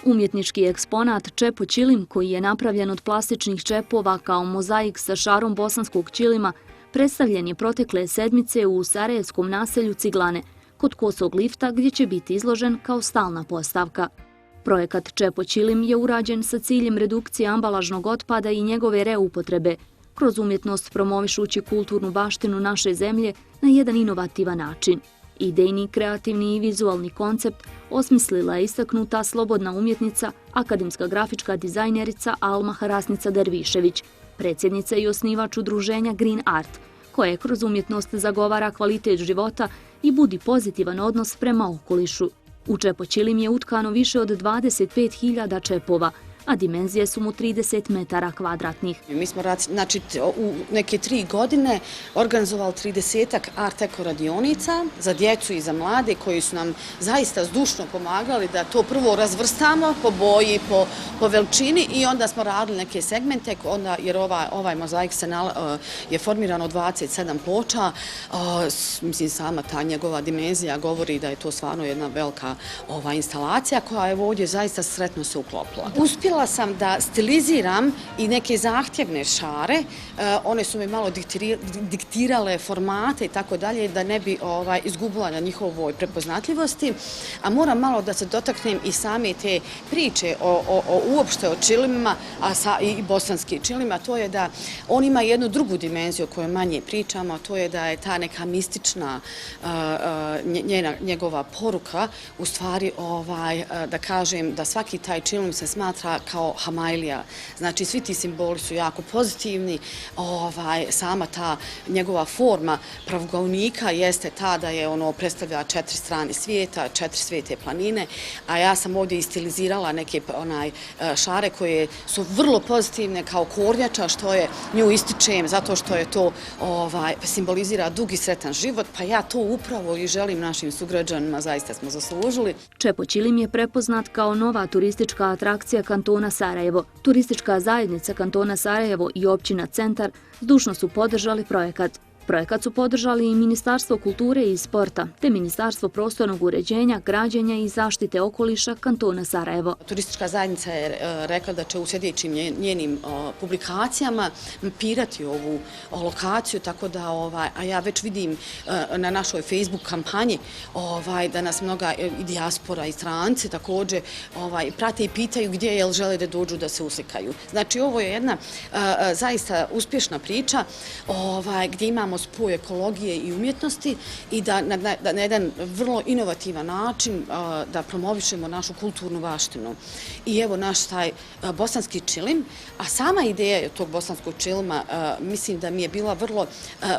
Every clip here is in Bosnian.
Umjetnički eksponat Čepo Ćilim, koji je napravljen od plastičnih čepova kao mozaik sa šarom bosanskog ćilima, predstavljen je protekle sedmice u sarajevskom naselju Ciglane, kod Kosog lifta gdje će biti izložen kao stalna postavka. Projekat Čepo Ćilim je urađen sa ciljem redukcije ambalažnog otpada i njegove reupotrebe, kroz umjetnost promovišući kulturnu baštinu naše zemlje na jedan inovativan način. Idejni, kreativni i vizualni koncept osmislila je istaknuta slobodna umjetnica, akademska grafička dizajnerica Alma Harasnica Dervišević, predsjednica i osnivač udruženja Green Art, koje kroz umjetnost zagovara kvalitet života i budi pozitivan odnos prema okolišu. U Čepo Ćilim je utkano više od 25.000 čepova, a dimenzije su mu 30 metara kvadratnih. Mi smo u neke 3 godine organizovali 30 art eko radionica za djecu i za mlade koji su nam zaista zdušno pomagali da to prvo razvrstamo po boji, po veličini i onda smo radili neke segmente jer ovaj mozaik je formiran od 27 ploča. Mislim, sama ta njegova dimenzija govori da je to stvarno jedna velika instalacija koja je ovdje zaista sretno se uklopila. Uspjela sam da stiliziram i neke zahtjevne šare, one su mi malo diktirale formate i tako dalje, da ne bi izgubila na njihovoj prepoznatljivosti, a moram malo da se dotaknem i same te priče uopšte o čilimima i bosanskim čilima, to je da on ima jednu drugu dimenziju o kojoj manje pričamo, a to je da je ta neka mistična njegova poruka, u stvari da kažem da svaki taj čilim se smatra kao Hamailija. Znači, svi ti simboli su jako pozitivni. Sama ta njegova forma pravougaonika jeste ta da je predstavlja 4 strane svijeta, 4 svijete planine, a ja sam ovdje istilizirala neke šare koje su vrlo pozitivne kao kornjača, što je nju ističem zato što je to simbolizira dug i sretan život, pa ja to upravo i želim našim sugrađanima, zaista smo zaslužili. Čepo Ćilim je prepoznat kao nova turistička atrakcija kantona Sarajevo. Turistička zajednica kantona Sarajevo i općina Centar zdušno su podržali projekat. Projekat su podržali i Ministarstvo kulture i sporta, te Ministarstvo prostornog uređenja, građenja i zaštite okoliša kantona Sarajevo. Turistička zajednica je rekla da će u sljedećim njenim publikacijama mapirati ovu lokaciju, tako da, a ja već vidim na našoj Facebook kampanji da nas mnoga i dijaspora i stranci također prate i pitaju gdje jel žele da dođu da se uslikaju. Znači, ovo je jedna zaista uspješna priča gdje imamo spoj ekologije i umjetnosti i da na jedan vrlo inovativan način da promovišemo našu kulturnu baštinu. I evo naš taj bosanski čilim, a sama ideja tog bosanskog čilima mislim da mi je bila vrlo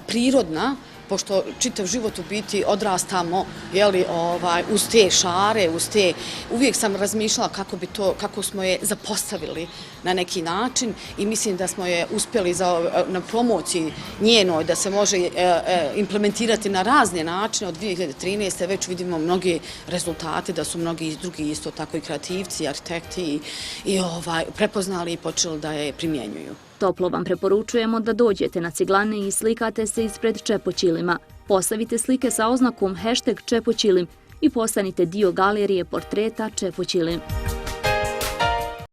prirodna, pošto čitav život u biti odrastamo uz te šare, uvijek sam razmišljala kako smo je zapostavili na neki način i mislim da smo je uspjeli na promociji njenoj da se može implementirati na razne načine. Od 2013. već vidimo mnoge rezultate, da su mnogi drugi isto tako i kreativci, arhitekti i prepoznali i počeli da je primjenjuju. Toplo vam preporučujemo da dođete na Ciglane i slikate se ispred Čepo Ćilima. Postavite slike sa oznakom #Čepo Ćilim i postanite dio galerije portreta Čepo Ćilim.